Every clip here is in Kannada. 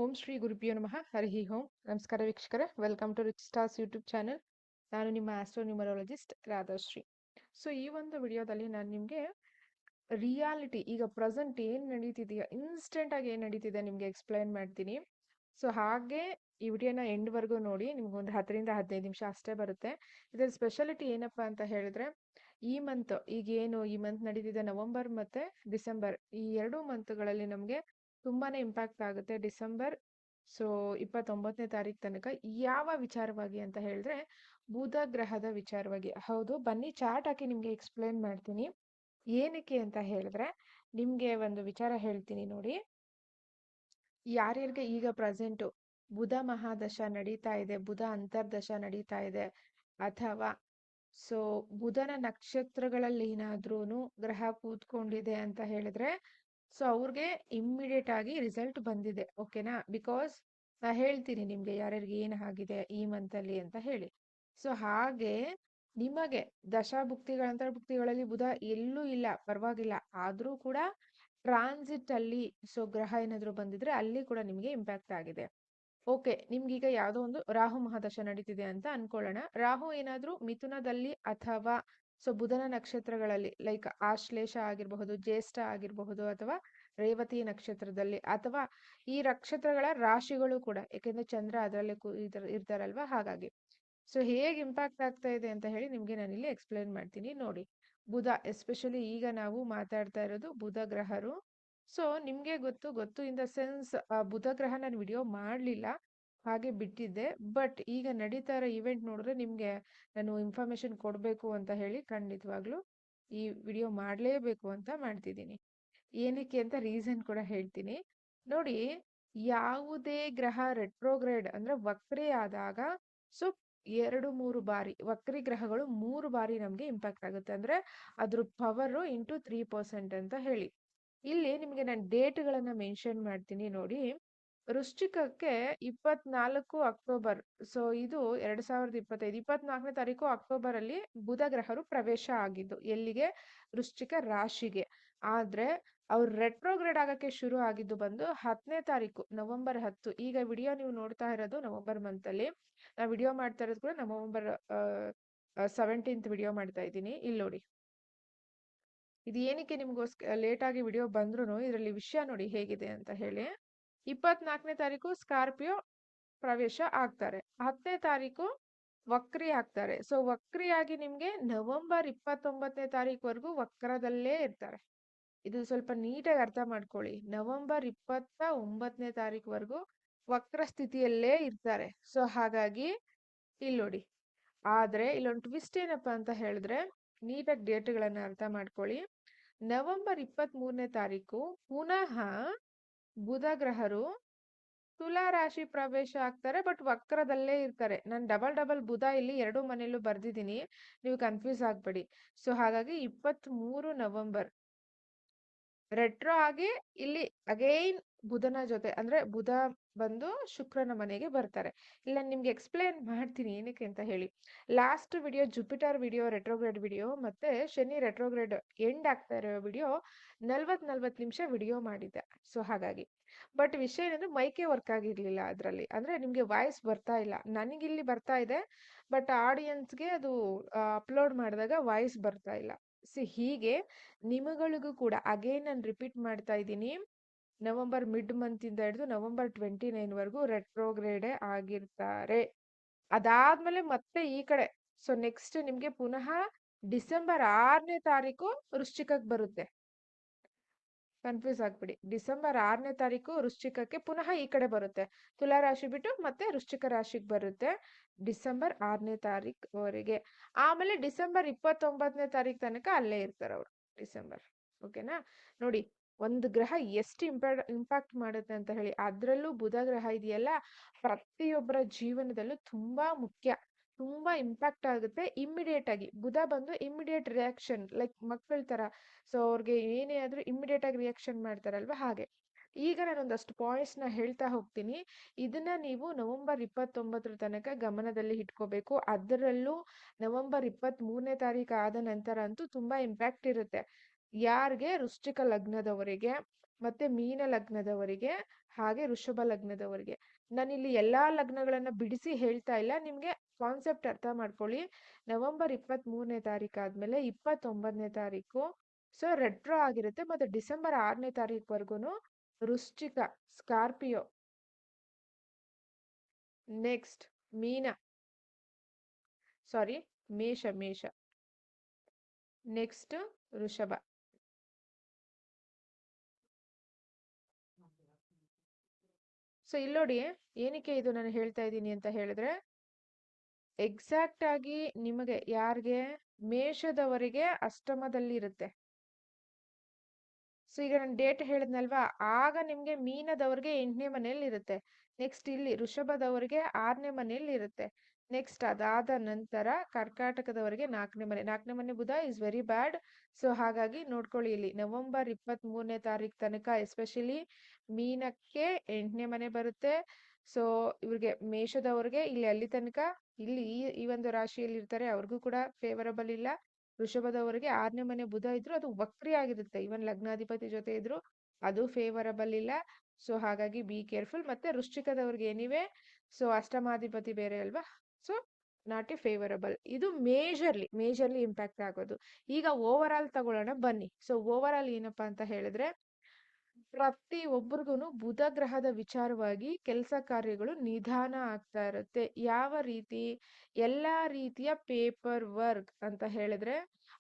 ಓಂ ಶ್ರೀ ಗುರುಭ್ಯೋ ನಮಃ ಹರಿ ಓಂ. ನಮಸ್ಕಾರ ವೀಕ್ಷಕರೇ, welcome to rich stars YouTube channel. ನಾನು ನಿಮ್ಮ ಆಸ್ಟ್ರೋನ್ಯೂಮರಾಲಜಿಸ್ಟ್ ರಾಧಾಶ್ರೀ. ಸೊ ಈ ಒಂದು ವಿಡಿಯೋದಲ್ಲಿ ನಾನು ನಿಮಗೆ ರಿಯಾಲಿಟಿ, ಈಗ ಪ್ರೆಸೆಂಟ್ ಏನು ನಡೀತಿದೆಯಾ, ಇನ್ಸ್ಟೆಂಟ್ ಆಗಿ ಏನು ನಡೀತಿದೆ ನಿಮಗೆ ಎಕ್ಸ್ಪ್ಲೈನ್ ಮಾಡ್ತೀನಿ. ಸೊ ಹಾಗೆ ಈ ವಿಡಿಯೋನ ಎಂಡ್ವರೆಗೂ ನೋಡಿ. ನಿಮ್ಗೊಂದು 10ರಿಂದ 15 ನಿಮಿಷ ಅಷ್ಟೇ ಬರುತ್ತೆ. ಇದರ ಸ್ಪೆಷಾಲಿಟಿ ಏನಪ್ಪಾ ಅಂತ ಹೇಳಿದ್ರೆ, ಈ ಮಂತ್ ಈ ಮಂತ್ ನಡೀತಿದೆ ನವೆಂಬರ್ ಮತ್ತೆ ಡಿಸೆಂಬರ್, ಈ 2 ಮಂತ್ಗಳಲ್ಲಿ ನಮಗೆ ತುಂಬಾನೇ ಇಂಪ್ಯಾಕ್ಟ್ ಆಗುತ್ತೆ. ಡಿಸೆಂಬರ್ 29ನೇ ತಾರೀಕು ತನಕ ಯಾವ ವಿಚಾರವಾಗಿ ಅಂತ ಹೇಳಿದ್ರೆ, ಬುಧ ಗ್ರಹದ ವಿಚಾರವಾಗಿ. ಹೌದು, ಬನ್ನಿ ಚಾರ್ಟ್ ಹಾಕಿ ನಿಮ್ಗೆ ಎಕ್ಸ್ಪ್ಲೈನ್ ಮಾಡ್ತೀನಿ. ಏನಕ್ಕೆ ಅಂತ ಹೇಳಿದ್ರೆ, ನಿಮ್ಗೆ ಒಂದು ವಿಚಾರ ಹೇಳ್ತೀನಿ ನೋಡಿ. ಯಾರ್ಯಾರಿಗೆ ಈಗ ಪ್ರೆಸೆಂಟು ಬುಧ ಮಹಾದಶ ನಡೀತಾ ಇದೆ, ಬುಧ ಅಂತರ್ದಶ ನಡೀತಾ ಇದೆ, ಅಥವಾ ಬುಧನ ನಕ್ಷತ್ರಗಳಲ್ಲಿ ಏನಾದ್ರೂ ಗ್ರಹ ಕೂತ್ಕೊಂಡಿದೆ ಅಂತ ಹೇಳಿದ್ರೆ, ಸೊ ಅವ್ರಿಗೆ ಇಮ್ಮಿಡಿಯೇಟ್ ಆಗಿ ರಿಸಲ್ಟ್ ಬಂದಿದೆ. ಓಕೆನಾ? ಬಿಕಾಸ್ ನಾ ಹೇಳ್ತೀನಿ ನಿಮ್ಗೆ ಯಾರ್ಯಾರಿಗೆ ಏನು ಆಗಿದೆ ಈ ಮಂತಲ್ಲಿ ಅಂತ ಹೇಳಿ. ಸೊ ಹಾಗೆ ನಿಮಗೆ ದಶಾಭುಕ್ತಿಗಳಂತರ್ಭುಕ್ತಿಗಳಲ್ಲಿ ಬುಧ ಎಲ್ಲೂ ಇಲ್ಲ, ಪರವಾಗಿಲ್ಲ, ಆದ್ರೂ ಕೂಡ ಟ್ರಾನ್ಸಿಟ್ ಅಲ್ಲಿ ಗ್ರಹ ಏನಾದ್ರು ಬಂದಿದ್ರೆ ಅಲ್ಲಿ ಕೂಡ ನಿಮಗೆ ಇಂಪ್ಯಾಕ್ಟ್ ಆಗಿದೆ. ಓಕೆ, ನಿಮ್ಗೀಗ ಯಾವುದೋ ಒಂದು ರಾಹು ಮಹಾದಶ ನಡೀತಿದೆ ಅಂತ ಅನ್ಕೊಳ್ಳೋಣ. ರಾಹು ಏನಾದ್ರೂ ಮಿಥುನದಲ್ಲಿ ಅಥವಾ ಬುಧನ ನಕ್ಷತ್ರಗಳಲ್ಲಿ, ಲೈಕ್ ಆಶ್ಲೇಷ ಆಗಿರಬಹುದು, ಜ್ಯೇಷ್ಠ ಆಗಿರಬಹುದು, ಅಥವಾ ರೇವತಿ ನಕ್ಷತ್ರದಲ್ಲಿ, ಅಥವಾ ಈ ನಕ್ಷತ್ರಗಳ ರಾಶಿಗಳು ಕೂಡ, ಯಾಕೆಂದ್ರೆ ಚಂದ್ರ ಅದರಲ್ಲಿ ಇರ್ತಾರಲ್ವಾ, ಹಾಗಾಗಿ ಹೇಗೆ ಇಂಪ್ಯಾಕ್ಟ್ ಆಗ್ತಾ ಇದೆ ಅಂತ ಹೇಳಿ ನಿಮ್ಗೆ ನಾನಿಲ್ಲಿ ಎಕ್ಸ್ಪ್ಲೈನ್ ಮಾಡ್ತೀನಿ ನೋಡಿ. ಬುಧ ಎಸ್ಪೆಷಲಿ ಈಗ ನಾವು ಮಾತಾಡ್ತಾ ಇರೋದು ಬುಧ ಗ್ರಹರು. ನಿಮ್ಗೆ ಗೊತ್ತು ಇನ್ ದ ಸೆನ್ಸ್, ಬುಧ ಗ್ರಹ ನಾನು ವಿಡಿಯೋ ಮಾಡಲಿಲ್ಲ, ಹಾಗೆ ಬಿಟ್ಟಿದ್ದೆ. ಬಟ್ ಈಗ ನಡೀತಾ ಇರೋ ಇವೆಂಟ್ ನೋಡಿದ್ರೆ ನಿಮ್ಗೆ ನಾನು ಇನ್ಫಾರ್ಮೇಶನ್ ಕೊಡಬೇಕು ಅಂತ ಹೇಳಿ ಖಂಡಿತವಾಗ್ಲೂ ಈ ವಿಡಿಯೋ ಮಾಡಲೇಬೇಕು ಅಂತ ಮಾಡ್ತಿದ್ದೀನಿ. ಏನಕ್ಕೆ ಅಂತ ರೀಸನ್ ಕೂಡ ಹೇಳ್ತೀನಿ ನೋಡಿ. ಯಾವುದೇ ಗ್ರಹ ರೆಟ್ರೋಗ್ರೇಡ್ ಅಂದ್ರೆ ವಕ್ರಿ ಆದಾಗ 2-3 ಬಾರಿ, ವಕ್ರಿ ಗ್ರಹಗಳು 3 ಬಾರಿ ನಮ್ಗೆ ಇಂಪ್ಯಾಕ್ಟ್ ಆಗುತ್ತೆ. ಅಂದ್ರೆ ಅದ್ರ ಪವರ್ ಇಂಟು 3% ಅಂತ ಹೇಳಿ. ಇಲ್ಲಿ ನಿಮ್ಗೆ ನಾನು ಡೇಟ್ಗಳನ್ನ ಮೆನ್ಷನ್ ಮಾಡ್ತೀನಿ ನೋಡಿ. ವೃಶ್ಚಿಕಕ್ಕೆ 24 ಅಕ್ಟೋಬರ್, ಇದು 2025 24ನೇ ತಾರೀಕು ಅಕ್ಟೋಬರ್ ಅಲ್ಲಿ ಬುಧ ಗ್ರಹರು ಪ್ರವೇಶ ಆಗಿದ್ದು ಎಲ್ಲಿಗೆ? ವೃಶ್ಚಿಕ ರಾಶಿಗೆ. ಆದ್ರೆ ಅವ್ರು ರೆಟ್ರೋಗ್ರೇಡ್ ಆಗಕ್ಕೆ ಶುರು ಆಗಿದ್ದು ಬಂದು 10ನೇ ತಾರೀಕು, ನವೆಂಬರ್ 10. ಈಗ ವಿಡಿಯೋ ನೀವು ನೋಡ್ತಾ ಇರೋದು ನವೆಂಬರ್ ಮಂತ್ ಅಲ್ಲಿ, ನಾ ವಿಡಿಯೋ ಮಾಡ್ತಾ ಇರೋದು ಕೂಡ ನವೆಂಬರ್ 17th ವಿಡಿಯೋ ಮಾಡ್ತಾ ಇದ್ದೀನಿ. ಇಲ್ಲಿ ನೋಡಿ, ಇದು ಏನಕ್ಕೆ ನಿಮ್ಗೋಸ್ಕರ ಲೇಟ್ ಆಗಿ ವಿಡಿಯೋ ಬಂದ್ರು ಇದರಲ್ಲಿ ವಿಷಯ ನೋಡಿ ಹೇಗಿದೆ ಅಂತ ಹೇಳಿ. 24ನೇ ತಾರೀಕು ಸ್ಕಾರ್ಪಿಯೋ ಪ್ರವೇಶ ಆಗ್ತಾರೆ, 10ನೇ ತಾರೀಕು ವಕ್ರಿ ಆಗ್ತಾರೆ. ವಕ್ರಿಯಾಗಿ ನಿಮ್ಗೆ ನವೆಂಬರ್ 29ನೇ ತಾರೀಕುವರೆಗೂ ವಕ್ರದಲ್ಲೇ ಇರ್ತಾರೆ. ಇದು ಸ್ವಲ್ಪ ನೀಟಾಗಿ ಅರ್ಥ ಮಾಡ್ಕೊಳ್ಳಿ. ನವೆಂಬರ್ 29ನೇ ತಾರೀಕುವರೆಗೂ ವಕ್ರ ಸ್ಥಿತಿಯಲ್ಲೇ ಇರ್ತಾರೆ. ಹಾಗಾಗಿ ಇಲ್ಲಿ ನೋಡಿ. ಆದ್ರೆ ಇಲ್ಲೊಂದು ಟ್ವಿಸ್ಟ್ ಏನಪ್ಪಾ ಅಂತ ಹೇಳಿದ್ರೆ, ನೀಟಾಗಿ ಡೇಟ್ಗಳನ್ನ ಅರ್ಥ ಮಾಡ್ಕೊಳ್ಳಿ. ನವೆಂಬರ್ 23ನೇ ತಾರೀಕು ಪುನಃ ಬುಧ ಗ್ರಹರು ತುಲಾ ರಾಶಿ ಪ್ರವೇಶ ಆಗ್ತಾರೆ, ಬಟ್ ವಕ್ರದಲ್ಲೇ ಇರ್ತಾರೆ. ನಾನು ಡಬಲ್ ಬುಧ ಇಲ್ಲಿ 2 ಮನೆಯಲ್ಲೂ ಬರ್ದಿದ್ದೀನಿ, ನೀವು ಕನ್ಫ್ಯೂಸ್ ಆಗ್ಬೇಡಿ. ಹಾಗಾಗಿ 23 ನವೆಂಬರ್ ರೆಟ್ರೋ ಆಗಿ ಇಲ್ಲಿ ಅಗೈನ್ ಬುಧನ ಜೊತೆ, ಅಂದ್ರೆ ಬುಧ ಬಂದು ಶುಕ್ರನ ಮನೆಗೆ ಬರ್ತಾರೆ. ಇಲ್ಲ ನಿಮ್ಗೆ ಎಕ್ಸ್ಪ್ಲೇನ್ ಮಾಡ್ತೀನಿ ಏನಕ್ಕೆ ಅಂತ ಹೇಳಿ. Last video Jupiter video, retrograde video, ಮತ್ತೆ ಶನಿ ರೆಟ್ರೋಗ್ರೇಡ್ ಎಂಡ್ ಆಗ್ತಾ ಇರೋ ವಿಡಿಯೋ 40 ನಿಮಿಷ ವಿಡಿಯೋ ಮಾಡಿದ್ದೆ. ಹಾಗಾಗಿ ಬಟ್ ವಿಷಯ ಏನಂದ್ರೆ ಮೈಕೆ ವರ್ಕ್ ಆಗಿರ್ಲಿಲ್ಲ ಅದರಲ್ಲಿ, ಅಂದ್ರೆ ನಿಮ್ಗೆ ವಾಯ್ಸ್ ಬರ್ತಾ ಇಲ್ಲ. ನನಗಿಲ್ಲಿ ಬರ್ತಾ ಇದೆ, ಬಟ್ ಆಡಿಯನ್ಸ್ಗೆ ಅದು ಅಪ್ಲೋಡ್ ಮಾಡಿದಾಗ ವಾಯ್ಸ್ ಬರ್ತಾ ಇಲ್ಲ. ಹೀಗೆ ನಿಮಗಳಿಗೂ ಕೂಡ ಅಗೇನ್ ನಾನು ರಿಪೀಟ್ ಮಾಡ್ತಾ ಇದ್ದೀನಿ, ನವೆಂಬರ್ ಮಿಡ್ ಮಂತ್ ಇಂದ ಹಿಡಿದು ನವೆಂಬರ್ 29 ವರೆಗೂ ರೆಟ್ರೋಗ್ರೇಡೇ ಆಗಿರ್ತಾರೆ. ಅದಾದ್ಮೇಲೆ ಮತ್ತೆ ಈ ಕಡೆ ನೆಕ್ಸ್ಟ್ ನಿಮ್ಗೆ ಪುನಃ ಡಿಸೆಂಬರ್ 6ನೇ ತಾರೀಕು ವೃಶ್ಚಿಕಕ್ಕೆ ಬರುತ್ತೆ. ಕನ್ಫ್ಯೂಸ್ ಆಗ್ಬಿಡಿ. ಡಿಸೆಂಬರ್ 6ನೇ ತಾರೀಕು ವೃಶ್ಚಿಕಕ್ಕೆ ಪುನಃ ಈ ಕಡೆ ಬರುತ್ತೆ. ತುಲಾ ರಾಶಿ ಬಿಟ್ಟು ಮತ್ತೆ ವೃಶ್ಚಿಕ ರಾಶಿಗೆ ಬರುತ್ತೆ ಡಿಸೆಂಬರ್ 6ನೇ ತಾರೀಕುವರೆಗೆ. ಆಮೇಲೆ ಡಿಸೆಂಬರ್ 29ನೇ ತಾರೀಕು ತನಕ ಅಲ್ಲೇ ಇರ್ತಾರೆ ಅವರು, ಡಿಸೆಂಬರ್. ಓಕೆನಾ? ನೋಡಿ, ಒಂದು ಗ್ರಹ ಎಷ್ಟು ಇಂಪ್ಯಾಕ್ಟ್ ಮಾಡುತ್ತೆ ಅಂತ ಹೇಳಿ. ಅದ್ರಲ್ಲೂ ಬುಧ ಗ್ರಹ ಇದೆಯಲ್ಲ, ಪ್ರತಿಯೊಬ್ಬರ ಜೀವನದಲ್ಲೂ ತುಂಬಾ ಮುಖ್ಯ, ತುಂಬಾ ಇಂಪ್ಯಾಕ್ಟ್ ಆಗುತ್ತೆ ಇಮ್ಮಿಡಿಯೇಟ್ ಆಗಿ. ಬುಧ ಬಂದು ಇಮ್ಮಿಡಿಯೇಟ್ ರಿಯಾಕ್ಷನ್, ಲೈಕ್ ಮಕ್ಕಳ ತರ. ಅವ್ರಿಗೆ ಏನೇ ಆದ್ರೂ ಇಮ್ಮಿಡಿಯೇಟ್ ಆಗಿ ರಿಯಾಕ್ಷನ್ ಮಾಡ್ತಾರಲ್ವಾ, ಹಾಗೆ. ಈಗ ನಾನೊಂದಷ್ಟು ಪಾಯಿಂಟ್ಸ್ ನ ಹೇಳ್ತಾ ಹೋಗ್ತೀನಿ. ಇದನ್ನ ನೀವು ನವೆಂಬರ್ 29 ತನಕ ಗಮನದಲ್ಲಿ ಇಟ್ಕೋಬೇಕು. ಅದರಲ್ಲೂ ನವೆಂಬರ್ 23ನೇ ತಾರೀಕು ಆದ ನಂತರ ಅಂತೂ ತುಂಬಾ ಇಂಪ್ಯಾಕ್ಟ್ ಇರುತ್ತೆ. ಯಾರಿಗೆ? ವೃಶ್ಚಿಕ ಲಗ್ನದವರಿಗೆ ಮತ್ತೆ ಮೀನ ಲಗ್ನದವರಿಗೆ, ಹಾಗೆ ವೃಷಭ ಲಗ್ನದವರಿಗೆ. ನಾನಿಲ್ಲಿ ಎಲ್ಲಾ ಲಗ್ನಗಳನ್ನ ಬಿಡಿಸಿ ಹೇಳ್ತಾ ಇಲ್ಲ, ನಿಮ್ಗೆ ಕಾನ್ಸೆಪ್ಟ್ ಅರ್ಥ ಮಾಡ್ಕೊಳ್ಳಿ. ನವೆಂಬರ್ 23ನೇ ತಾರೀಕು ಆದ್ಮೇಲೆ 29ನೇ ತಾರೀಕು ಸೊ ರೆಟ್ರೋ ಆಗಿರುತ್ತೆ. ಮತ್ತೆ ಡಿಸೆಂಬರ್ 6ನೇ ತಾರೀಕುವರೆಗೂ ವೃಶ್ಚಿಕ, ಸ್ಕಾರ್ಪಿಯೋ, ನೆಕ್ಸ್ಟ್ ಮೀನ, ಸಾರಿ ಮೇಷ, ನೆಕ್ಸ್ಟ್ ವೃಷಭ. ಸೊ ಇಲ್ಲಿ ನೋಡಿ, ಏನಕ್ಕೆ ಇದು ನಾನು ಹೇಳ್ತಾ ಇದ್ದೀನಿ ಅಂತ ಹೇಳಿದ್ರೆ, ಎಕ್ಸಾಕ್ಟ್ ಆಗಿ ನಿಮಗೆ ಯಾರಿಗೆ ಮೇಷದವರಿಗೆ ಅಷ್ಟಮದಲ್ಲಿ ಇರುತ್ತೆ. ಸೊ ಈಗ ನಾನು ಡೇಟ್ ಹೇಳಿದ್ನಲ್ವಾ, ಆಗ ನಿಮ್ಗೆ ಮೀನದವ್ರಿಗೆ 8ನೇ ಮನೆಯಲ್ಲಿ ಇರುತ್ತೆ. ನೆಕ್ಸ್ಟ್ ಇಲ್ಲಿ ವೃಷಭದವರಿಗೆ 6ನೇ ಮನೆಯಲ್ಲಿ ಇರುತ್ತೆ. ನೆಕ್ಸ್ಟ್ ಅದಾದ ನಂತರ ಕರ್ಕಾಟಕದವರಿಗೆ 4ನೇ ಮನೆ ಬುಧ ಇಸ್ ವೆರಿ ಬ್ಯಾಡ್. ಸೊ ಹಾಗಾಗಿ ನೋಡ್ಕೊಳ್ಳಿ, ಇಲ್ಲಿ ನವೆಂಬರ್ 23ನೇ ತಾರೀಕು ತನಕ ಎಸ್ಪೆಷಲಿ ಮೀನಕ್ಕೆ 8ನೇ ಮನೆ ಬರುತ್ತೆ. ಸೊ ಇವ್ರಿಗೆ ಮೇಷದವ್ರಿಗೆ ಇಲ್ಲಿ ಅಲ್ಲಿ ತನಕ, ಇಲ್ಲಿ ಈ ಒಂದು ರಾಶಿಯಲ್ಲಿ ಇರ್ತಾರೆ, ಅವ್ರಿಗೂ ಕೂಡ ಫೇವರಬಲ್ ಇಲ್ಲ. ವೃಷಭದವರಿಗೆ 6ನೇ ಮನೆ ಬುಧ ಇದ್ರು ಅದು ವಕ್ರಿ ಆಗಿರುತ್ತೆ, ಇವನ್ ಲಗ್ನಾಧಿಪತಿ ಜೊತೆ ಇದ್ರು ಅದು ಫೇವರಬಲ್ ಇಲ್ಲ. ಸೊ ಹಾಗಾಗಿ ಬಿ ಕೇರ್ಫುಲ್. ಮತ್ತೆ ವೃಶ್ಚಿಕದವ್ರಿಗೆ ಏನಿವೆ, ಸೊ ಅಷ್ಟಮಾಧಿಪತಿ ಬೇರೆ ಅಲ್ವಾ, ಸೊ ನಾಟ್ ಎ ಫೇವರಬಲ್. ಇದು ಮೇಜರ್ಲಿ ಇಂಪ್ಯಾಕ್ಟ್ ಆಗೋದು. ಈಗ ಓವರ್ ಆಲ್ ತಗೊಳ್ಳೋಣ ಬನ್ನಿ. ಸೊ ಓವರ್ ಆಲ್ ಏನಪ್ಪಾ ಅಂತ ಹೇಳಿದ್ರೆ, ಪ್ರತಿ ಒಬ್ರಿಗೂ ಬುಧ ಗ್ರಹದ ವಿಚಾರವಾಗಿ ಕೆಲಸ ಕಾರ್ಯಗಳು ನಿಧಾನ ಆಗ್ತಾ ಇರುತ್ತೆ. ಯಾವ ರೀತಿ? ಎಲ್ಲಾ ರೀತಿಯ ಪೇಪರ್ ವರ್ಕ್ ಅಂತ ಹೇಳಿದ್ರೆ,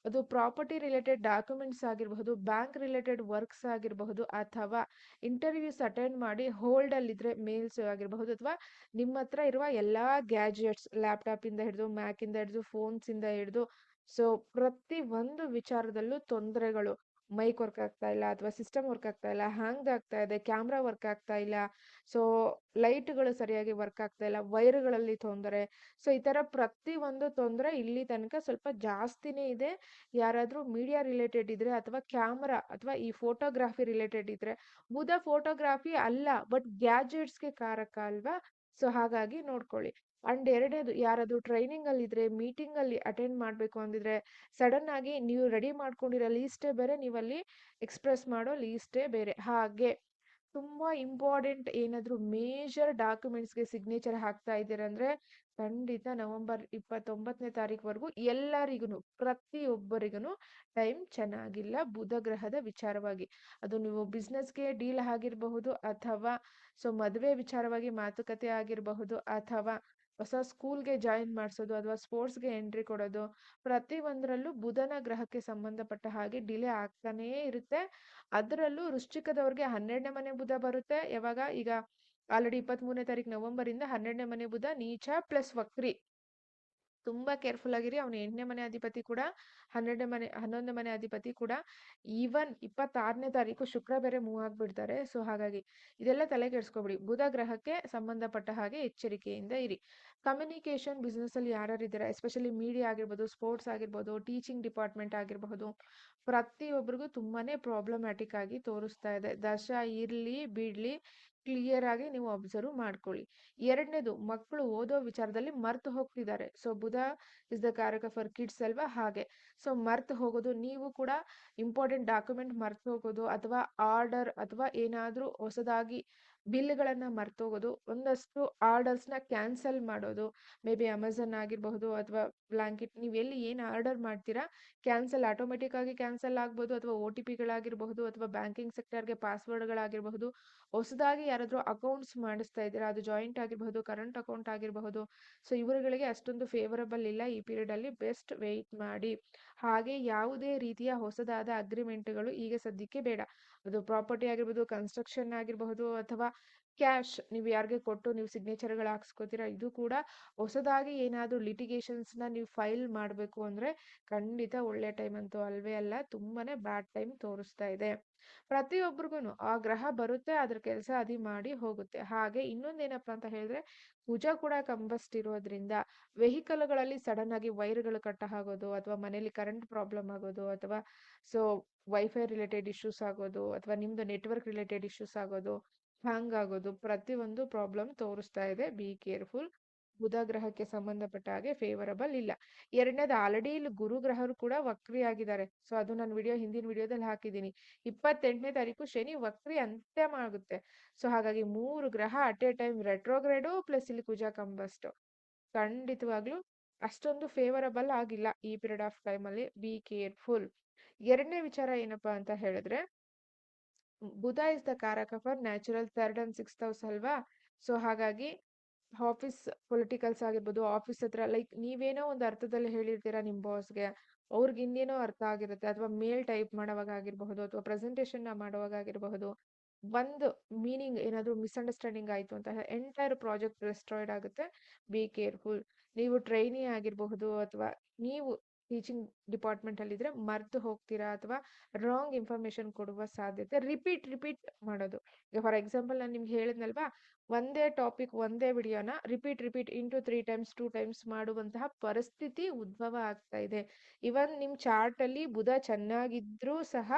ಅದು ಪ್ರಾಪರ್ಟಿ ರಿಲೇಟೆಡ್ ಡಾಕ್ಯುಮೆಂಟ್ಸ್ ಆಗಿರಬಹುದು, ಬ್ಯಾಂಕ್ ರಿಲೇಟೆಡ್ ವರ್ಕ್ಸ್ ಆಗಿರಬಹುದು, ಅಥವಾ ಇಂಟರ್ವ್ಯೂಸ್ ಅಟೆಂಡ್ ಮಾಡಿ ಹೋಲ್ಡ್ ಅಲ್ಲಿದ್ರೆ ಮೇಲ್ಸ್ ಆಗಿರಬಹುದು, ಅಥವಾ ನಿಮ್ಮ ಹತ್ರ ಇರುವ ಎಲ್ಲಾ ಗ್ಯಾಜೆಟ್ಸ್, ಲ್ಯಾಪ್ಟಾಪ್ ಇಂದ ಹಿಡಿದು ಮ್ಯಾಕ್ ಇಂದ ಹಿಡಿದು ಫೋನ್ಸ್ ಇಂದ ಹಿಡಿದು, ಸೊ ಪ್ರತಿ ಒಂದು ವಿಚಾರದಲ್ಲೂ ತೊಂದರೆಗಳು. ಮೈಕ್ ವರ್ಕ್ ಆಗ್ತಾ ಇಲ್ಲ, ಅಥವಾ ಸಿಸ್ಟಮ್ ವರ್ಕ್ ಆಗ್ತಾ ಇಲ್ಲ, ಹ್ಯಾಂಗ್ ಆಗ್ತಾ ಇದೆ, ಕ್ಯಾಮ್ರಾ ವರ್ಕ್ ಆಗ್ತಾ ಇಲ್ಲ, ಸೊ ಲೈಟ್ಗಳು ಸರಿಯಾಗಿ ವರ್ಕ್ ಆಗ್ತಾ ಇಲ್ಲ, ವೈರ್ಗಳಲ್ಲಿ ತೊಂದರೆ. ಸೊ ಈ ತರ ಪ್ರತಿ ಒಂದು ತೊಂದರೆ ಇಲ್ಲಿ ತನಕ ಸ್ವಲ್ಪ ಜಾಸ್ತಿನೇ ಇದೆ. ಯಾರಾದ್ರೂ ಮೀಡಿಯಾ ರಿಲೇಟೆಡ್ ಇದ್ರೆ, ಅಥವಾ ಕ್ಯಾಮ್ರಾ ಅಥವಾ ಈ ಫೋಟೋಗ್ರಾಫಿ ರಿಲೇಟೆಡ್ ಇದ್ರೆ, ಬುಧ ಫೋಟೋಗ್ರಾಫಿ ಅಲ್ಲ ಬಟ್ ಗ್ಯಾಜೆಟ್ಸ್ಗೆ ಕಾರಕ ಅಲ್ವಾ. ಸೊ ಹಾಗಾಗಿ ನೋಡ್ಕೊಳ್ಳಿ. ಅಂಡ್ ಎರಡನೇದು, ಯಾರಾದ್ರೂ ಟ್ರೈನಿಂಗ್ ಅಲ್ಲಿ ಇದ್ರೆ, ಮೀಟಿಂಗ್ ಅಲ್ಲಿ ಅಟೆಂಡ್ ಮಾಡ್ಬೇಕು ಅಂದಿದ್ರೆ, ಸಡನ್ ಆಗಿ ನೀವು ರೆಡಿ ಮಾಡ್ಕೊಂಡಿರೋ ಲೀಸ್ಟೇ ಬೇರೆ, ನೀವಲ್ಲಿ ಎಕ್ಸ್ಪ್ರೆಸ್ ಮಾಡೋ ಲೀಸ್ಟೇ ಬೇರೆ. ಹಾಗೆ ತುಂಬಾ ಇಂಪಾರ್ಟೆಂಟ್ ಏನಾದ್ರು ಮೇಜರ್ ಡಾಕ್ಯುಮೆಂಟ್ಸ್ಗೆ ಸಿಗ್ನೇಚರ್ ಹಾಕ್ತಾ ಇದ್ದೀರಂದ್ರೆ, ಖಂಡಿತ ನವೆಂಬರ್ 29ನೇ ತಾರೀಕುವರೆಗೂ ಎಲ್ಲರಿಗೂ, ಪ್ರತಿಯೊಬ್ಬರಿಗೂ ಟೈಮ್ ಚೆನ್ನಾಗಿಲ್ಲ ಬುಧ ಗ್ರಹದ ವಿಚಾರವಾಗಿ. ಅದು ನೀವು ಬಿಸ್ನೆಸ್ಗೆ ಡೀಲ್ ಆಗಿರಬಹುದು, ಅಥವಾ ಸೊ ಮದುವೆ ವಿಚಾರವಾಗಿ ಮಾತುಕತೆ ಆಗಿರಬಹುದು, ಅಥವಾ ಹೊಸ ಸ್ಕೂಲ್ಗೆ ಜಾಯಿನ್ ಮಾಡಿಸೋದು, ಅಥವಾ ಸ್ಪೋರ್ಟ್ಸ್ಗೆ ಎಂಟ್ರಿ ಕೊಡೋದು, ಪ್ರತಿ ಒಂದರಲ್ಲೂ ಬುಧನ ಗ್ರಹಕ್ಕೆ ಸಂಬಂಧಪಟ್ಟ ಹಾಗೆ ಡಿಲೇ ಆಗ್ತಾನೇ ಇರುತ್ತೆ. ಅದರಲ್ಲೂ ವೃಶ್ಚಿಕದವ್ರಿಗೆ 12ನೇ ಮನೆ ಬುಧ ಬರುತ್ತೆ. ಯಾವಾಗ? ಈಗ ಆಲ್ರೆಡಿ 23ನೇ ತಾರೀಕು ನವೆಂಬರ್ ಇಂದ 12ನೇ ಮನೆ ಬುಧ ನೀಚ ಪ್ಲಸ್ ವಕ್ರಿ. ತುಂಬಾ ಕೇರ್ಫುಲ್ ಆಗಿರಿ. ಅವನು 8ನೇ ಮನೆ ಅಧಿಪತಿ ಕೂಡ, 11ನೇ ಮನೆ ಅಧಿಪತಿ ಕೂಡ. ಈವನ್ 26ನೇ ತಾರೀಕು ಶುಕ್ರ ಬೇರೆ ಮೂವ್ ಆಗ್ಬಿಡ್ತಾರೆ. ಸೊ ಹಾಗಾಗಿ ಇದೆಲ್ಲ ತಲೆ ಕೆಡ್ಸ್ಕೊಬಿಡಿ. ಬುಧ ಗ್ರಹಕ್ಕೆ ಸಂಬಂಧಪಟ್ಟ ಹಾಗೆ ಎಚ್ಚರಿಕೆಯಿಂದ ಇರಿ. ಕಮ್ಯುನಿಕೇಶನ್ ಬಿಸ್ನೆಸ್ ಅಲ್ಲಿ ಯಾರ್ಯಾರಿದ್ದಾರೆ, ಎಸ್ಪೆಷಲಿ ಮೀಡಿಯಾ ಆಗಿರ್ಬೋದು, ಸ್ಪೋರ್ಟ್ಸ್ ಆಗಿರ್ಬೋದು, ಟೀಚಿಂಗ್ ಡಿಪಾರ್ಟ್ಮೆಂಟ್ ಆಗಿರಬಹುದು, ಪ್ರತಿಯೊಬ್ಬರಿಗೂ ತುಂಬಾನೇ ಪ್ರಾಬ್ಲಮ್ಯಾಟಿಕ್ ಆಗಿ ತೋರಿಸ್ತಾ ಇದೆ. ದಶ ಇರ್ಲಿ ಬಿಡ್ಲಿ, ಕ್ಲಿಯರ್ ಆಗಿ ನೀವು ಅಬ್ಸರ್ವ್ ಮಾಡ್ಕೊಳ್ಳಿ. ಎರಡನೇದು, ಮಕ್ಕಳು ಓದೋ ವಿಚಾರದಲ್ಲಿ ಮರ್ತು ಹೋಗ್ತಿದ್ದಾರೆ. ಸೊ ಬುಧ ಇಸ್ ದ ಕಾರಕ ಫಾರ್ ಕಿಡ್ಸ್ ಅಲ್ವಾ, ಹಾಗೆ. ಸೊ ಮರ್ತು ಹೋಗೋದು, ನೀವು ಕೂಡ ಇಂಪಾರ್ಟೆಂಟ್ ಡಾಕ್ಯುಮೆಂಟ್ ಮರ್ತು ಹೋಗೋದು, ಅಥವಾ ಆರ್ಡರ್ ಅಥವಾ ಏನಾದ್ರೂ ಹೊಸದಾಗಿ ಬಿಲ್ಗಳನ್ನ ಮರ್ತೋಗೋದು, ಒಂದಷ್ಟು ಆರ್ಡರ್ಸ್ನ ಕ್ಯಾನ್ಸಲ್ ಮಾಡೋದು, ಮೇ ಬಿ ಅಮೆಝಾನ್ ಆಗಿರಬಹುದು, ಅಥವಾ ಬ್ಲಾಂಕೆಟ್, ನೀವು ಎಲ್ಲಿ ಏನು ಆರ್ಡರ್ ಮಾಡ್ತೀರಾ ಕ್ಯಾನ್ಸಲ್, ಆಟೋಮೆಟಿಕ್ ಆಗಿ ಕ್ಯಾನ್ಸಲ್ ಆಗ್ಬೋದು, ಅಥವಾ ಒ ಟಿ ಪಿಗಳಾಗಿರಬಹುದು, ಅಥವಾ ಬ್ಯಾಂಕಿಂಗ್ ಸೆಕ್ಟರ್ಗೆ ಪಾಸ್ವರ್ಡ್ಗಳಾಗಿರಬಹುದು. ಹೊಸದಾಗಿ ಯಾರಾದರೂ ಅಕೌಂಟ್ಸ್ ಮಾಡಿಸ್ತಾ ಇದ್ದೀರಾ, ಅದು ಜಾಯಿಂಟ್ ಆಗಿರಬಹುದು, ಕರೆಂಟ್ ಅಕೌಂಟ್ ಆಗಿರಬಹುದು. ಸೊ ಇವರುಗಳಿಗೆ ಅಷ್ಟೊಂದು ಫೇವರಬಲ್ ಇಲ್ಲ ಈ ಪೀರಿಯಡ್ ಅಲ್ಲಿ, ಬೆಸ್ಟ್ ವೆಯ್ಟ್ ಮಾಡಿ. ಹಾಗೆ ಯಾವುದೇ ರೀತಿಯ ಹೊಸದಾದ ಅಗ್ರಿಮೆಂಟ್ಗಳು ಈಗ ಸದ್ಯಕ್ಕೆ ಬೇಡ. ಅದು ಪ್ರಾಪರ್ಟಿ ಆಗಿರ್ಬೋದು, ಕನ್ಸ್ಟ್ರಕ್ಷನ್ ಆಗಿರಬಹುದು, ಅಥವಾ ಕ್ಯಾಶ್ ನೀವು ಯಾರಿಗೆ ಕೊಟ್ಟು ನೀವು ಸಿಗ್ನೇಚರ್ಗಳು ಹಾಕ್ಸ್ಕೋತೀರಾ, ಇದು ಕೂಡ ಹೊಸದಾಗಿ ಏನಾದರೂ ಲಿಟಿಗೇಷನ್ಸ್ನ ನೀವು ಫೈಲ್ ಮಾಡಬೇಕು ಅಂದ್ರೆ ಖಂಡಿತ ಒಳ್ಳೆ ಟೈಮ್ ಅಂತೂ ಅಲ್ವೇ ಅಲ್ಲ, ತುಂಬಾನೇ ಬ್ಯಾಡ್ ಟೈಮ್ ತೋರಿಸ್ತಾ ಇದೆ. ಪ್ರತಿಯೊಬ್ಬರಿಗೂ ಆ ಗ್ರಹ ಬರುತ್ತೆ, ಅದ್ರ ಕೆಲಸ ಅದಿ ಮಾಡಿ ಹೋಗುತ್ತೆ. ಹಾಗೆ ಇನ್ನೊಂದೇನಪ್ಪಾ ಅಂತ ಹೇಳಿದ್ರೆ, ಕುಜ ಕೂಡ ಕಂಬಸ್ಟ್ ಇರೋದ್ರಿಂದ ವೆಹಿಕಲ್ಗಳಲ್ಲಿ ಸಡನ್ ಆಗಿ ವೈರ್ಗಳು ಕಟ್ ಆಗೋದು, ಅಥವಾ ಮನೇಲಿ ಕರೆಂಟ್ ಪ್ರಾಬ್ಲಮ್ ಆಗೋದು, ಅಥವಾ ಸೊ ವೈಫೈ ರಿಲೇಟೆಡ್ ಇಶ್ಯೂಸ್ ಆಗೋದು, ಅಥವಾ ನಿಮ್ದು ನೆಟ್ವರ್ಕ್ ರಿಲೇಟೆಡ್ ಇಶ್ಯೂಸ್ ಆಗೋದು, ಹ್ಯಾಂಗ್ ಆಗೋದು, ಪ್ರತಿಯೊಂದು ಪ್ರಾಬ್ಲಮ್ ತೋರಿಸ್ತಾ ಇದೆ. Be careful. ಬುಧ ಗ್ರಹಕ್ಕೆ ಸಂಬಂಧಪಟ್ಟ ಹಾಗೆ ಫೇವರಬಲ್ ಇಲ್ಲ. ಎರಡನೇದು ಆಲ್ರೆಡಿ ಇಲ್ಲಿ ಗುರು ಗ್ರಹರು ಕೂಡ ವಕ್ರಿ ಆಗಿದ್ದಾರೆ. ಸೊ ಅದು ನಾನು ಹಿಂದಿನ ವಿಡಿಯೋದಲ್ಲಿ ಹಾಕಿದ್ದೀನಿ. 28ನೇ ತಾರೀಕು ಶನಿ ವಕ್ರಿ ಅಂತ್ಯ ಆಗುತ್ತೆ. ಸೊ ಹಾಗಾಗಿ 3 ಗ್ರಹ ಅಟ್ ಎ ಟೈಮ್ ರೆಟ್ರೋಗ್ರೇಡು ಪ್ಲಸ್ ಇಲ್ಲಿ ಕುಜ ಕಂಬಸ್ಟ್ ಖಂಡಿತವಾಗ್ಲೂ ಅಷ್ಟೊಂದು ಫೇವರಬಲ್ ಆಗಿಲ್ಲ ಈ ಪೀರಿಯಡ್ ಆಫ್ ಟೈಮ್ ಅಲ್ಲಿ. Be careful. ಎರಡನೇ ವಿಚಾರ ಏನಪ್ಪಾ ಅಂತ ಹೇಳಿದ್ರೆ, ಬುಧ ಇಸ್ ದ ಕಾರಕ for natural third and sixth house ಅಲ್ವಾ. ಸೊ ಹಾಗಾಗಿ ಆಫೀಸ್ ಪೊಲಿಟಿಕಲ್ಸ್ ಆಗಿರ್ಬೋದು, ಆಫೀಸ್ ಹತ್ರ ಲೈಕ್ ನೀವೇನೋ ಒಂದು ಅರ್ಥದಲ್ಲಿ ಹೇಳಿರ್ತೀರಾ ನಿಮ್ ಬಾಸ್ಗೆ, ಅವ್ರಿಗೆ ಇನ್ನೇನೋ ಅರ್ಥ ಆಗಿರುತ್ತೆ, ಅಥವಾ ಮೇಲ್ ಟೈಪ್ ಮಾಡೋವಾಗ ಆಗಿರಬಹುದು, ಅಥವಾ ಪ್ರೆಸೆಂಟೇಷನ್ ಮಾಡುವಾಗ ಆಗಿರಬಹುದು, ಒಂದು ಮೀನಿಂಗ್ ಏನಾದ್ರು ಮಿಸ್ಅಂಡರ್ಸ್ಟ್ಯಾಂಡಿಂಗ್ ಆಯ್ತು ಅಂತ ಎಂಟೈರ್ ಪ್ರಾಜೆಕ್ಟ್ ಡಿಸ್ಟ್ರಾಯ್ಡ್ ಆಗುತ್ತೆ. Be careful. ನೀವು ಟ್ರೈನಿ ಆಗಿರಬಹುದು, ಅಥವಾ ನೀವು ಟೀಚಿಂಗ್ ಡಿಪಾರ್ಟ್ಮೆಂಟ್ ಅಲ್ಲಿ ಇದ್ರೆ ಮರ್ತು ಹೋಗ್ತೀರಾ, ಅಥವಾ ರಾಂಗ್ ಇನ್ಫಾರ್ಮೇಶನ್ ಕೊಡುವ ಸಾಧ್ಯತೆ. ರಿಪೀಟ್ ಮಾಡೋದು. ಈಗ ಫಾರ್ ಎಕ್ಸಾಂಪಲ್ ನಾನು ನಿಮ್ಗೆ ಹೇಳಿದ್ನಲ್ವಾ, ಒಂದೇ ಟಾಪಿಕ್ ಒಂದೇ ವಿಡಿಯೋನ ರಿಪೀಟ್ ಇಂಟು 3 ಟೈಮ್ಸ್ 2 ಟೈಮ್ಸ್ ಮಾಡುವಂತಹ ಪರಿಸ್ಥಿತಿ ಉದ್ಭವ ಆಗ್ತಾ ಇದೆ. ಇವನ್ ನಿಮ್ ಚಾರ್ಟ್ ಅಲ್ಲಿ ಬುಧ ಚೆನ್ನಾಗಿದ್ರೂ ಸಹ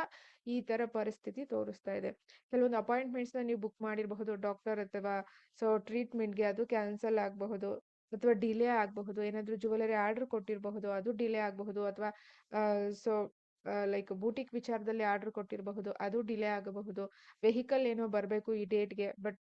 ಈ ತರ ಪರಿಸ್ಥಿತಿ ತೋರಿಸ್ತಾ ಇದೆ. ಕೆಲವೊಂದು ಅಪಾಯಿಂಟ್ಮೆಂಟ್ಸ್ ನ ನೀವು ಬುಕ್ ಮಾಡಿರಬಹುದು ಡಾಕ್ಟರ್ ಅಥವಾ ಸೊ ಟ್ರೀಟ್ಮೆಂಟ್ಗೆ, ಅದು ಕ್ಯಾನ್ಸಲ್ ಆಗಬಹುದು ಅಥವಾ ಡಿಲೇ ಆಗಬಹುದು. ಏನಾದ್ರೂ ಜುವೆಲರಿ ಆರ್ಡರ್ ಕೊಟ್ಟಿರಬಹುದು, ಅದು ಡಿಲೇ ಆಗಬಹುದು. ಅಥವಾ ಸೊ ಲೈಕ್ ಬೂಟಿಕ್ ವಿಚಾರದಲ್ಲಿ ಆರ್ಡರ್ ಕೊಟ್ಟಿರಬಹುದು, ಅದು ಡಿಲೇ ಆಗಬಹುದು. ವೆಹಿಕಲ್ ಏನೋ ಬರಬೇಕು ಈ ಡೇಟ್ಗೆ, ಬಟ್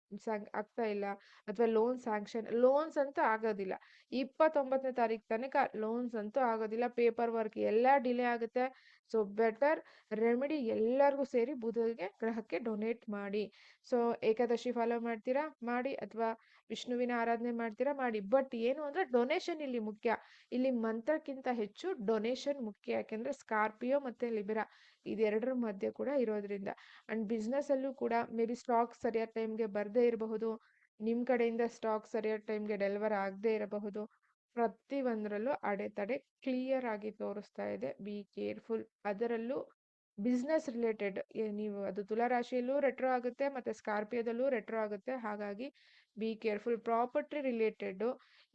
ಆಗ್ತಾ ಇಲ್ಲ. ಅಥವಾ ಲೋನ್ಸ್ ಅಂತೂ ಆಗೋದಿಲ್ಲ. 29ನೇ ತಾರೀಕು ತನಕ ಲೋನ್ಸ್ ಅಂತೂ ಆಗೋದಿಲ್ಲ. ಪೇಪರ್ ವರ್ಕ್ ಎಲ್ಲ ಡಿಲೇ ಆಗುತ್ತೆ. ಸೊ ಬೆಟರ್ ರೆಮಿಡಿ ಎಲ್ಲರಿಗೂ ಸೇರಿ ಬುಧಗೆ ಗ್ರಹಕ್ಕೆ ಡೊನೇಟ್ ಮಾಡಿ. ಸೊ ಏಕಾದಶಿ ಫಾಲೋ ಮಾಡ್ತೀರಾ ಮಾಡಿ, ಅಥವಾ ವಿಷ್ಣುವಿನ ಆರಾಧನೆ ಮಾಡ್ತೀರಾ ಮಾಡಿ. ಬಟ್ ಏನು ಅಂದ್ರೆ ಡೊನೇಷನ್ ಇಲ್ಲಿ ಮುಖ್ಯ. ಇಲ್ಲಿ ಮಂತ್ರಕ್ಕಿಂತ ಹೆಚ್ಚು ಡೊನೇಷನ್ ಮುಖ್ಯ. ಯಾಕೆಂದ್ರೆ ಸ್ಕಾರ್ಪಿಯೋ ಮತ್ತೆ ಲಿಬಿರಾ ಇದೆರಡರ ಮಧ್ಯೆ ಕೂಡ ಇರೋದ್ರಿಂದ. ಅಂಡ್ ಬಿಸ್ನೆಸ್ ಅಲ್ಲೂ ಕೂಡ ಮೇ ಬಿ ಸ್ಟಾಕ್ ಸರಿಯಾದ ಟೈಮ್ಗೆ ಬರ್ದೇ ಇರಬಹುದು, ನಿಮ್ ಕಡೆಯಿಂದ ಸ್ಟಾಕ್ ಸರಿಯಾದ ಟೈಮ್ಗೆ ಡೆಲಿವರ್ ಆಗದೆ ಇರಬಹುದು. ಪ್ರತಿ ಒಂದರಲ್ಲೂ ಅಡೆತಡೆ ಕ್ಲಿಯರ್ ಆಗಿ ತೋರಿಸ್ತಾ ಇದೆ. Be careful. ಅದರಲ್ಲೂ ಬಿಸ್ನೆಸ್ ರಿಲೇಟೆಡ್ ನೀವು ಅದು ತುಲಾ ರಾಶಿಯಲ್ಲೂ ರೆಟ್ರೋ ಆಗುತ್ತೆ, ಮತ್ತೆ ಸ್ಕಾರ್ಪಿಯೋದಲ್ಲೂ ರೆಟ್ರೋ ಆಗುತ್ತೆ. ಹಾಗಾಗಿ ಬಿ ಕೇರ್ಫುಲ್. ಪ್ರಾಪರ್ಟಿ ರಿಲೇಟೆಡ್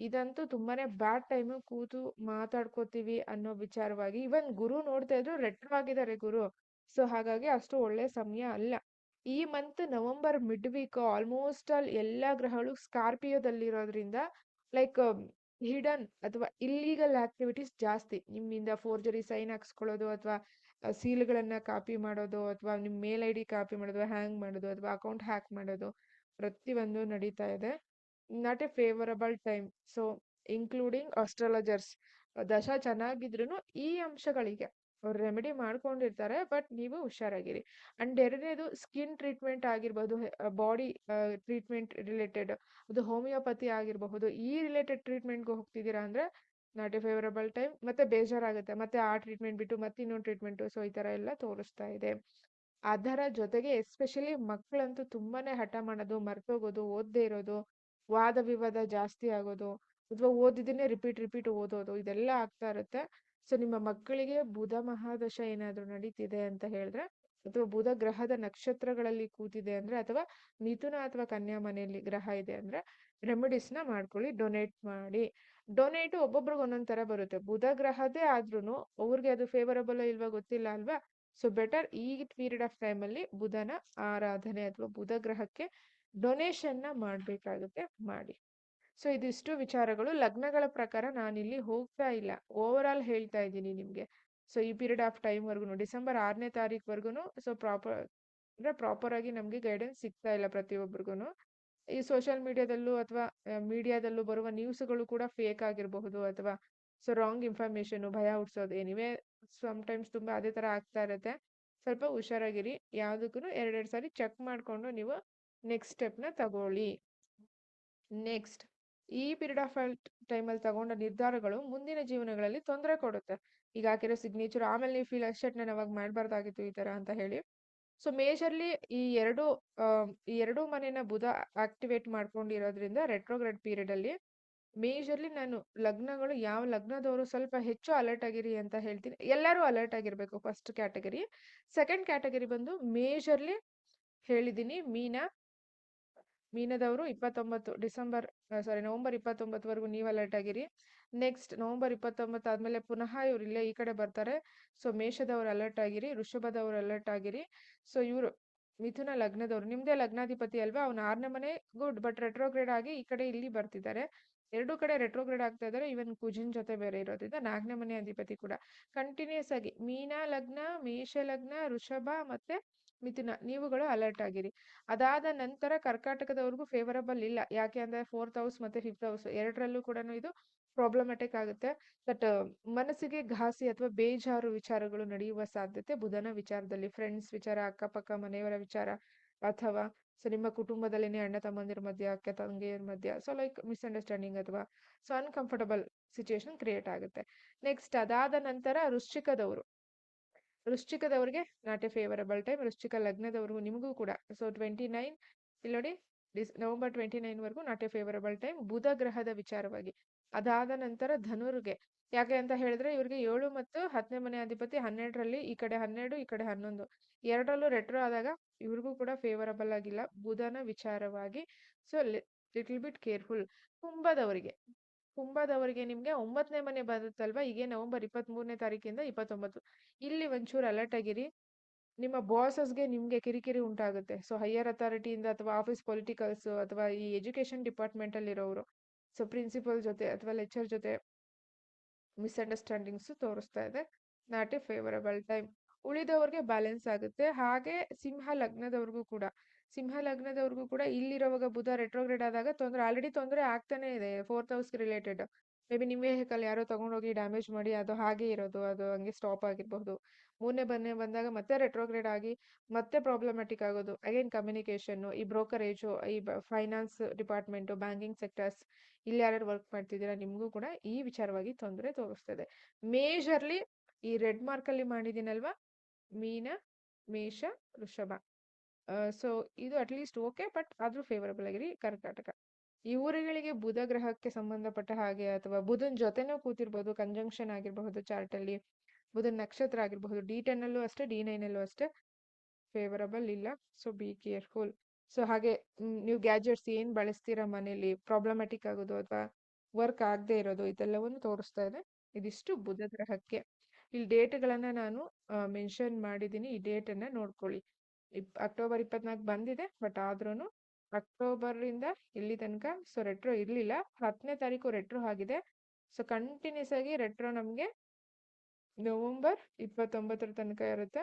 ಇದಂತೂ ತುಂಬಾನೇ ಬ್ಯಾಡ್ ಟೈಮ್. ಕೂತು ಮಾತಾಡ್ಕೋತೀವಿ ಅನ್ನೋ ವಿಚಾರವಾಗಿ ಇವನ್ ಗುರು ನೋಡ್ತಾ ಇದ್ರು ರೆಟ್ರೋ ಆಗಿದ್ದಾರೆ ಗುರು. ಸೊ ಹಾಗಾಗಿ ಅಷ್ಟು ಒಳ್ಳೆ ಸಮಯ ಅಲ್ಲ. ಈ month November mid weak almost all ಎಲ್ಲಾ ಗ್ರಹಗಳು ಸ್ಕಾರ್ಪಿಯೋದಲ್ಲಿರೋದ್ರಿಂದ ಲೈಕ್ ಹಿಡನ್ ಅಥವಾ ಇಲ್ಲೀಗಲ್ ಆಕ್ಟಿವಿಟೀಸ್ ಜಾಸ್ತಿ. ನಿಮ್ಮಿಂದ ಫೋರ್ಜರಿ ಸೈನ್ ಹಾಕ್ಸ್ಕೊಳ್ಳೋದು, ಅಥವಾ ಸೀಲ್ಗಳನ್ನ ಕಾಪಿ ಮಾಡೋದು, ಅಥವಾ ನಿಮ್ ಮೇಲ್ ಐ ಡಿ ಕಾಪಿ ಮಾಡೋದು, ಹ್ಯಾಂಗ್ ಮಾಡೋದು, ಅಥವಾ ಅಕೌಂಟ್ ಹ್ಯಾಕ್ ಮಾಡೋದು, ಪ್ರತಿಯೊಂದು ನಡೀತಾ ಇದೆ. Not a favourable time. So including astrologers. ದಶ ಚೆನ್ನಾಗಿದ್ರು ಈ ಅಂಶಗಳಿಗೆ ಅವ್ರು ರೆಮಿಡಿ ಮಾಡ್ಕೊಂಡಿರ್ತಾರೆ, ಬಟ್ ನೀವು ಹುಷಾರಾಗಿರಿ. ಅಂಡ್ ಎರಡನೇದು ಸ್ಕಿನ್ ಟ್ರೀಟ್ಮೆಂಟ್ ಆಗಿರ್ಬೋದು, ಬಾಡಿ ಟ್ರೀಟ್ಮೆಂಟ್ ರಿಲೇಟೆಡ್, ಅದು ಹೋಮಿಯೋಪತಿ ಆಗಿರಬಹುದು. ಈ ರಿಲೇಟೆಡ್ ಟ್ರೀಟ್ಮೆಂಟ್ಗೆ ಹೋಗ್ತಿದ್ದೀರಾ ಅಂದ್ರೆ ನಾಟ್ ಎ ಫೇವರಬಲ್ ಟೈಮ್. ಮತ್ತೆ ಬೇಜಾರಾಗುತ್ತೆ, ಮತ್ತೆ ಆ ಟ್ರೀಟ್ಮೆಂಟ್ ಬಿಟ್ಟು ಮತ್ತೆ ಇನ್ನೊಂದು ಟ್ರೀಟ್ಮೆಂಟ್. ಸೊ ಈ ತರ ಎಲ್ಲ ತೋರಿಸ್ತಾ ಇದೆ. ಅದರ ಜೊತೆಗೆ ಎಸ್ಪೆಷಲಿ ಮಕ್ಕಳಂತೂ ತುಂಬಾನೇ ಹಠ ಮಾಡೋದು, ಮರ್ತೋಗೋದು, ಓದದೇ ಇರೋದು, ವಾದ ವಿವಾದ ಜಾಸ್ತಿ ಆಗೋದು, ಅಥವಾ ಓದಿದ್ದನ್ನೇ ರಿಪೀಟ್ ಓದೋದು, ಇದೆಲ್ಲ ಆಗ್ತಾ ಇರುತ್ತೆ. ಸೊ ನಿಮ್ಮ ಮಕ್ಕಳಿಗೆ ಬುಧ ಮಹಾದಶ ಏನಾದ್ರು ನಡೀತಿದೆ ಅಂತ ಹೇಳಿದ್ರೆ, ಅಥವಾ ಬುಧ ಗ್ರಹದ ನಕ್ಷತ್ರಗಳಲ್ಲಿ ಕೂತಿದೆ ಅಂದ್ರೆ, ಅಥವಾ ಮಿಥುನ ಅಥವಾ ಕನ್ಯಾ ಮನೆಯಲ್ಲಿ ಗ್ರಹ ಇದೆ ಅಂದ್ರೆ ರೆಮಿಡೀಸ್ ನ ಮಾಡ್ಕೊಳ್ಳಿ, ಡೊನೇಟ್ ಮಾಡಿ. ಡೊನೇಟ್ ಒಬ್ಬೊಬ್ರಿಗೆ ಒಂದೊಂದ್ ತರ ಬರುತ್ತೆ. ಬುಧ ಗ್ರಹದೇ ಆದ್ರೂನು ಅವ್ರಿಗೆ ಅದು ಫೇವರಬಲ್ ಇಲ್ವಾ ಗೊತ್ತಿಲ್ಲ ಅಲ್ವಾ. ಸೊ ಬೆಟರ್ ಈ ಪೀರಿಯಡ್ ಆಫ್ ಟೈಮ್ ಅಲ್ಲಿ ಬುಧನ ಆರಾಧನೆ ಅಥವಾ ಬುಧ ಗ್ರಹಕ್ಕೆ ಡೊನೇಷನ್ ನ ಮಾಡ್ಬೇಕಾಗುತ್ತೆ, ಮಾಡಿ. ಸೊ ಇದಿಷ್ಟು ವಿಚಾರಗಳು. ಲಗ್ನಗಳ ಪ್ರಕಾರ ನಾನಿಲ್ಲಿ ಹೋಗ್ತಾ ಇಲ್ಲ, ಓವರ್ ಆಲ್ ಹೇಳ್ತಾ ಇದ್ದೀನಿ ನಿಮ್ಗೆ. ಸೊ ಈ ಪೀರಿಯಡ್ ಆಫ್ ಟೈಮ್ ವರ್ಗುನು ಡಿಸೆಂಬರ್ 6ನೇ ತಾರೀಕು ಸೊ ಪ್ರಾಪರ್ ಆಗಿ ನಮ್ಗೆ ಗೈಡೆನ್ಸ್ ಸಿಗ್ತಾ ಇಲ್ಲ ಪ್ರತಿಯೊಬ್ಬರಿಗೂ. ಈ ಸೋಷಿಯಲ್ ಮೀಡಿಯಾದಲ್ಲೂ ಅಥವಾ ಮೀಡಿಯಾದಲ್ಲೂ ಬರುವ ನ್ಯೂಸ್ಗಳು ಕೂಡ ಫೇಕ್ ಆಗಿರಬಹುದು, ಅಥವಾ ಸೊ ರಾಂಗ್ ಇನ್ಫಾರ್ಮೇಶನ್, ಭಯ ಹುಡ್ಸೋದು, ಎನಿವೇ ಟೈಮ್ಸ್ ತುಂಬಾ ಅದೇ ತರ ಆಗ್ತಾ ಇರುತ್ತೆ. ಸ್ವಲ್ಪ ಹುಷಾರಾಗಿರಿ. ಯಾವ್ದಕ್ಕೂ ಎರಡೆರಡು ಸಾರಿ ಚೆಕ್ ಮಾಡ್ಕೊಂಡು ನೀವು ನೆಕ್ಸ್ಟ್ ಸ್ಟೆಪ್ ನ ತಗೊಳ್ಳಿ. ನೆಕ್ಸ್ಟ್, ಈ ಪೀರಿಯಡ್ ಆಫ್ ಟೈಮಲ್ಲಿ ತಗೊಂಡ ನಿರ್ಧಾರಗಳು ಮುಂದಿನ ಜೀವನಗಳಲ್ಲಿ ತೊಂದರೆ ಕೊಡುತ್ತೆ. ಈಗ ಹಾಕಿರೋ ಸಿಗ್ನೇಚರ್ ಆಮೇಲೆ ನೀವು ಫೀಲ್ ಅಷ್ಟೇ ನಾನು ಅವಾಗ ಮಾಡಬಾರ್ದಾಗಿತ್ತು ಈ ತರ ಅಂತ ಹೇಳಿ. ಸೊ ಮೇಜರ್ಲಿ ಈ ಎರಡು ಮನೆನ ಬುಧ ಆಕ್ಟಿವೇಟ್ ಮಾಡ್ಕೊಂಡಿರೋದ್ರಿಂದ ರೆಟ್ರೋಗ್ರೇಡ್ ಪೀರಿಯಡ್ ಅಲ್ಲಿ ಮೇಜರ್ಲಿ ನಾನು ಲಗ್ನಗಳು, ಯಾವ ಲಗ್ನದವರು ಸ್ವಲ್ಪ ಹೆಚ್ಚು ಅಲರ್ಟ್ ಆಗಿರಿ ಅಂತ ಹೇಳ್ತೀನಿ. ಎಲ್ಲರೂ ಅಲರ್ಟ್ ಆಗಿರ್ಬೇಕು, ಫಸ್ಟ್ ಕ್ಯಾಟಗರಿ. ಸೆಕೆಂಡ್ ಕ್ಯಾಟಗರಿ ಬಂದು ಮೇಜರ್ಲಿ ಹೇಳಿದ್ದೀನಿ, ಮೀನದವರು ನವೆಂಬರ್ 29ವರೆಗೂ ನೀವು ಅಲರ್ಟ್ ಆಗಿರಿ. ನೆಕ್ಸ್ಟ್ ನವೆಂಬರ್ 29 ಆದ್ಮೇಲೆ ಪುನಃ ಇವ್ರು ಇಲ್ಲೇ ಈ ಕಡೆ ಬರ್ತಾರೆ. ಸೊ ಮೇಷದವ್ರು ಅಲರ್ಟ್ ಆಗಿರಿ, ವೃಷಭದವ್ರು ಅಲರ್ಟ್ ಆಗಿರಿ. ಸೊ ಇವರು ಮಿಥುನ ಲಗ್ನದವ್ರು, ನಿಮ್ದೇ ಲಗ್ನಾಧಿಪತಿ ಅಲ್ವಾ, ಅವ್ನ 6ನೇ ಮನೆ ಗುಡ್, ಬಟ್ ರೆಟ್ರೋಗ್ರೇಡ್ ಆಗಿ ಈ ಕಡೆ ಇಲ್ಲಿ ಬರ್ತಿದ್ದಾರೆ. ಎರಡು ಕಡೆ ರೆಟ್ರೋಗ್ರೇಡ್ ಆಗ್ತಾ ಇದ್ದಾರೆ. ಇವನ್ ಕುಜಿನ್ ಜೊತೆ ಬೇರೆ ಇರೋದ್ರಿಂದ 4ನೇ ಮನೆ ಅಧಿಪತಿ ಕೂಡ ಕಂಟಿನ್ಯೂಸ್ ಆಗಿ ಮೀನ ಲಗ್ನ, ಮೇಷ ಲಗ್ನ, ವೃಷಭ ಮತ್ತೆ ಮಿಥುನ ನೀವುಗಳು ಅಲರ್ಟ್ ಆಗಿರಿ. ಅದಾದ ನಂತರ ಕರ್ಕಾಟಕದವ್ರಿಗೂ ಫೇವರಬಲ್ ಇಲ್ಲ. ಯಾಕೆ ಅಂದ್ರೆ 4th ಹೌಸ್ ಮತ್ತೆ 5th ಹೌಸ್ ಎರಡರಲ್ಲೂ ಕೂಡ ಇದು ಪ್ರಾಬ್ಲಮ್ಯಾಟಿಕ್ ಆಗುತ್ತೆ. ಬಟ್ ಮನಸ್ಸಿಗೆ ಘಾಸಿ ಅಥವಾ ಬೇಜಾರು ವಿಚಾರಗಳು ನಡೆಯುವ ಸಾಧ್ಯತೆ ಬುಧನ ವಿಚಾರದಲ್ಲಿ. ಫ್ರೆಂಡ್ಸ್ ವಿಚಾರ, ಅಕ್ಕಪಕ್ಕ ಮನೆಯವರ ವಿಚಾರ, ಅಥವಾ ಸೊ ನಿಮ್ಮ ಕುಟುಂಬದಲ್ಲಿನೇ ಅಣ್ಣ ತಮ್ಮಂದಿರ ಮಧ್ಯ, ಅಕ್ಕ ತಂಗಿಯರ ಮಧ್ಯ ಸೊ ಲೈಕ್ ಮಿಸ್ಅಂಡರ್ಸ್ಟ್ಯಾಂಡಿಂಗ್ ಅಥವಾ ಸೊ ಅನ್ಕಂಫರ್ಟಬಲ್ ಸಿಚುಯೇಷನ್ ಕ್ರಿಯೇಟ್ ಆಗುತ್ತೆ. ನೆಕ್ಸ್ಟ್ ಅದಾದ ನಂತರ ವೃಶ್ಚಿಕದವ್ರಿಗೆ ನಾಟ್ ಎ ಫೇವರಬಲ್ ಟೈಮ್. ವೃಶ್ಚಿಕ ಲಗ್ನದವ್ರಿಗೂ ನಿಮಗೂ ಕೂಡ ಸೊ 29 ಇಲ್ಲಿ ನೋಡಿ ನವೆಂಬರ್ 29 ವರೆಗೂ ನಾಟ್ ಎ ಫೇವರಬಲ್ ಟೈಮ್ ಬುಧ ಗ್ರಹದ ವಿಚಾರವಾಗಿ. ಅದಾದ ನಂತರ ಧನುರ್ಗೆ ಯಾಕೆ ಅಂತ ಹೇಳಿದ್ರೆ ಇವ್ರಿಗೆ 7 ಮತ್ತು 10ನೇ ಮನೆ ಅಧಿಪತಿ 12ರಲ್ಲಿ, ಈ ಕಡೆ 12 ಈ ಕಡೆ 11 ಎರಡರಲ್ಲೂ ರೆಟ್ರೋ ಆದಾಗ ಇವ್ರಿಗೂ ಕೂಡ ಫೇವರಬಲ್ ಆಗಿಲ್ಲ ಬುಧನ ವಿಚಾರವಾಗಿ. So little bit careful. ಕುಂಭದವರಿಗೆ ನಿಮ್ಗೆ 9ನೇ ಮನೆ ಬರುತ್ತಲ್ವಾ, ಈಗ ನವೆಂಬರ್ 23ನೇ ತಾರೀಕಿಂದ 29 ಇಲ್ಲಿ ಒಂಚೂರು ಅಲರ್ಟ್ ಆಗಿರಿ. ನಿಮ್ಮ ಬಾಸಸ್ಗೆ ನಿಮ್ಗೆ ಕಿರಿಕಿರಿ ಉಂಟಾಗುತ್ತೆ. ಸೊ ಹೈಯರ್ ಅಥಾರಿಟಿಯಿಂದ ಅಥವಾ ಆಫೀಸ್ ಪೊಲಿಟಿಕಲ್ಸ್ ಅಥವಾ ಈ ಎಜುಕೇಶನ್ ಡಿಪಾರ್ಟ್ಮೆಂಟ್ ಅಲ್ಲಿ ಇರೋರು, ಸೊ ಪ್ರಿನ್ಸಿಪಲ್ ಜೊತೆ ಅಥವಾ ಲೆಕ್ಚರ್ ಜೊತೆ ಮಿಸ್ಅಂಡರ್ಸ್ಟ್ಯಾಂಡಿಂಗ್ಸ್ ತೋರಿಸ್ತಾ ಇದೆ. Not a favourable time. ಉಳಿದವ್ರಿಗೆ ಬ್ಯಾಲೆನ್ಸ್ ಆಗುತ್ತೆ. ಹಾಗೆ ಸಿಂಹ ಲಗ್ನದವ್ರಿಗೂ ಕೂಡ ಇಲ್ಲಿರುವಾಗ ಬುಧ ರೆಟ್ರೋಗ್ರೇಡ್ ಆದಾಗ ಆಲ್ರೆಡಿ ತೊಂದರೆ ಆಗ್ತಾನೆ ಇದೆ 4th house related. May be ನಿಮ್ಮ ವೆಹಿಕಲ್ ಯಾರೋ ತಗೊಂಡೋಗಿ ಡ್ಯಾಮೇಜ್ ಮಾಡಿ ಅದು ಹಾಗೆ ಇರೋದು, ಅದು ಹಂಗೆ ಸ್ಟಾಪ್ ಆಗಿರಬಹುದು. 3ನೇ ಬಂದಾಗ ಮತ್ತೆ ರೆಟ್ರೋಗ್ರೇಡ್ ಆಗಿ ಮತ್ತೆ ಪ್ರಾಬ್ಲಮ್ಯಾಟಿಕ್ ಆಗೋದು. ಅಗೇನ್ ಕಮ್ಯುನಿಕೇಶನ್, ಈ ಬ್ರೋಕರೇಜು, ಈ ಫೈನಾನ್ಸ್ ಡಿಪಾರ್ಟ್ಮೆಂಟು, ಬ್ಯಾಂಕಿಂಗ್ ಸೆಕ್ಟರ್ಸ್ ಇಲ್ಲಿ ಯಾರು ವರ್ಕ್ ಮಾಡ್ತಿದ್ದೀರಾ ನಿಮಗೂ ಕೂಡ ಈ ವಿಚಾರವಾಗಿ ತೊಂದರೆ ತೋರಿಸ್ತದೆ. ಮೇಜರ್ಲಿ ಈ ರೆಡ್ ಮಾರ್ಕ್ ಅಲ್ಲಿ ಮಾಡಿದ್ದೀನಲ್ವಾ, ಮೀನ, ಮೇಷ, ವೃಷಭ. ಸೊ ಇದು ಅಟ್ಲೀಸ್ಟ್ ಓಕೆ, ಬಟ್ ಆದ್ರೂ ಫೇವರಬಲ್ ಆಗಿರಿ. ಕರ್ನಾಟಕ ಇವರುಗಳಿಗೆ ಬುಧ ಗ್ರಹಕ್ಕೆ ಸಂಬಂಧಪಟ್ಟ ಹಾಗೆ ಅಥವಾ ಬುಧನ್ ಜೊತೆನೂ ಕೂತಿರ್ಬೋದು, ಕಂಜಂಕ್ಷನ್ ಆಗಿರಬಹುದು ಚಾರ್ಟ್ ಅಲ್ಲಿ, ಬುಧನ್ ನಕ್ಷತ್ರ ಆಗಿರಬಹುದು. D10 ಅಲ್ಲೂ ಅಷ್ಟೇ, D9 ಅಲ್ಲೂ ಅಷ್ಟೇ ಫೇವರಬಲ್ ಇಲ್ಲ. So be careful. ಸೊ ಹಾಗೆ ನೀವು ಗ್ಯಾಜೆಟ್ಸ್ ಏನ್ ಬಳಸ್ತೀರಾ ಮನೇಲಿ ಪ್ರಾಬ್ಲಮ್ಯಾಟಿಕ್ ಆಗೋದು ಅಥವಾ ವರ್ಕ್ ಆಗದೆ ಇರೋದು ಇದೆಲ್ಲವನ್ನು ತೋರಿಸ್ತಾ ಇದೆ. ಇದಿಷ್ಟು ಬುಧ ಗ್ರಹಕ್ಕೆ. ಇಲ್ಲಿ ಡೇಟ್ಗಳನ್ನ ನಾನು ಮೆನ್ಷನ್ ಮಾಡಿದ್ದೀನಿ. ಈ ಡೇಟ್ ಅನ್ನ ನೋಡ್ಕೊಳ್ಳಿ. ಅಕ್ಟೋಬರ್ 24 ಬಂದಿದೆ, ಬಟ್ ಆದ್ರೂ ಅಕ್ಟೋಬರ್ ಇಂದ ಇಲ್ಲಿ ತನಕ ಸೊ ರೆಟ್ರೋ ಇರ್ಲಿಲ್ಲ. 10ನೇ ತಾರೀಕು ರೆಟ್ರೋ ಆಗಿದೆ. ಸೊ ಕಂಟಿನ್ಯೂಸ್ ಆಗಿ ರೆಟ್ರೋ ನಮ್ಗೆ ನವೆಂಬರ್ 29 ತನಕ ಇರುತ್ತೆ.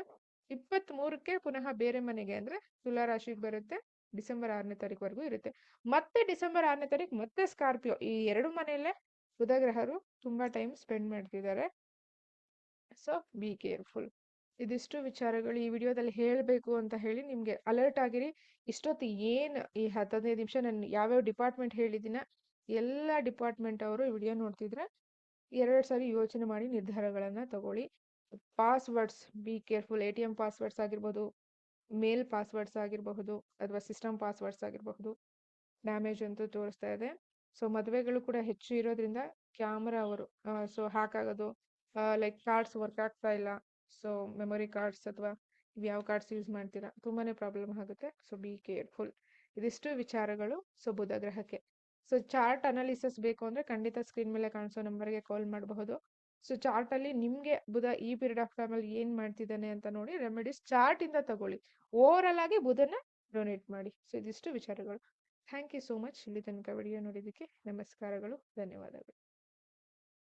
23ಕ್ಕೆ ಪುನಃ ಬೇರೆ ಮನೆಗೆ ಅಂದ್ರೆ ತುಲಾ ರಾಶಿಗೆ ಬರುತ್ತೆ. ಡಿಸೆಂಬರ್ 6ನೇ ತಾರೀಕುವರೆಗೂ ಇರುತ್ತೆ. ಮತ್ತೆ ಡಿಸೆಂಬರ್ 6ನೇ ತಾರೀಕು ಮತ್ತೆ ಸ್ಕಾರ್ಪಿಯೋ. ಈ ಎರಡು ಮನೆಯಲ್ಲೇ ಬುಧ ಗ್ರಹರು ತುಂಬಾ ಟೈಮ್ ಸ್ಪೆಂಡ್ ಮಾಡ್ತಿದ್ದಾರೆ. So be careful. ಇದಿಷ್ಟು ವಿಚಾರಗಳು ಈ ವಿಡಿಯೋದಲ್ಲಿ ಹೇಳಬೇಕು ಅಂತ ಹೇಳಿ ನಿಮ್ಗೆ ಅಲರ್ಟ್ ಆಗಿರಿ. ಇಷ್ಟೊತ್ತು ಏನ್ ಈ 15 ನಿಮಿಷ ನಾನು ಯಾವ್ಯಾವ ಡಿಪಾರ್ಟ್ಮೆಂಟ್ ಹೇಳಿದಿನ ಎಲ್ಲ ಡಿಪಾರ್ಟ್ಮೆಂಟ್ ಅವರು ಈ ವಿಡಿಯೋ ನೋಡ್ತಿದ್ರೆ 2 ಸಾರಿ ಯೋಚನೆ ಮಾಡಿ ನಿರ್ಧಾರಗಳನ್ನ ತಗೊಳ್ಳಿ. Passwords be careful. ATM passwords ಆಗಿರ್ಬೋದು, ಮೇಲ್ ಪಾಸ್ವರ್ಡ್ಸ್ ಆಗಿರಬಹುದು ಅಥವಾ ಸಿಸ್ಟಮ್ ಪಾಸ್ವರ್ಡ್ಸ್ ಆಗಿರಬಹುದು. ಡ್ಯಾಮೇಜ್ ಅಂತೂ ತೋರಿಸ್ತಾ ಇದೆ. ಸೊ ಮದುವೆಗಳು ಕೂಡ ಹೆಚ್ಚು ಇರೋದ್ರಿಂದ ಕ್ಯಾಮ್ರಾ ಅವರು ಸೊ ಹ್ಯಾಕ್ ಆಗೋದು, ಲೈಕ್ ಕಾರ್ಡ್ಸ್ ವರ್ಕ್ ಆಗ್ತಾ ಇಲ್ಲ. ಸೊ ಮೆಮೊರಿ ಕಾರ್ಡ್ಸ್ ಅಥವಾ ಯಾವ ಕಾರ್ಡ್ಸ್ ಯೂಸ್ ಮಾಡ್ತೀರಾ ತುಂಬಾನೇ ಪ್ರಾಬ್ಲಮ್ ಆಗುತ್ತೆ. So be careful. ಇದಿಷ್ಟು ವಿಚಾರಗಳು ಸೊ ಬುಧ ಗ್ರಹಕ್ಕೆ. ಸೊ ಚಾರ್ಟ್ ಅನಾಲಿಸಿಸ್ ಬೇಕು ಅಂದ್ರೆ ಖಂಡಿತ ಸ್ಕ್ರೀನ್ ಮೇಲೆ ಕಾಣಿಸೋ ನಂಬರ್ಗೆ ಕಾಲ್ ಮಾಡಬಹುದು. ಸೊ ಚಾರ್ಟ್ ಅಲ್ಲಿ ನಿಮ್ಗೆ ಬುಧ ಈ ಪೀರಿಯಡ್ ಆಫ್ ಟೈಮ್ ಅಲ್ಲಿ ಏನ್ ಮಾಡ್ತಿದ್ದಾನೆ ಅಂತ ನೋಡಿ ರೆಮಿಡೀಸ್ ಚಾರ್ಟ್ ಇಂದ ತಗೊಳ್ಳಿ. ಓವರ್ ಆಲ್ ಆಗಿ ಬುಧನ ಡೊನೇಟ್ ಮಾಡಿ. ಸೊ ಇದಿಷ್ಟು ವಿಚಾರಗಳು. ಥ್ಯಾಂಕ್ ಯು ಸೋ ಮಚ್ ಇಲ್ಲಿ ತನಕ ವಿಡಿಯೋ ನೋಡಿದ್ದಕ್ಕೆ. ನಮಸ್ಕಾರಗಳು, ಧನ್ಯವಾದಗಳು.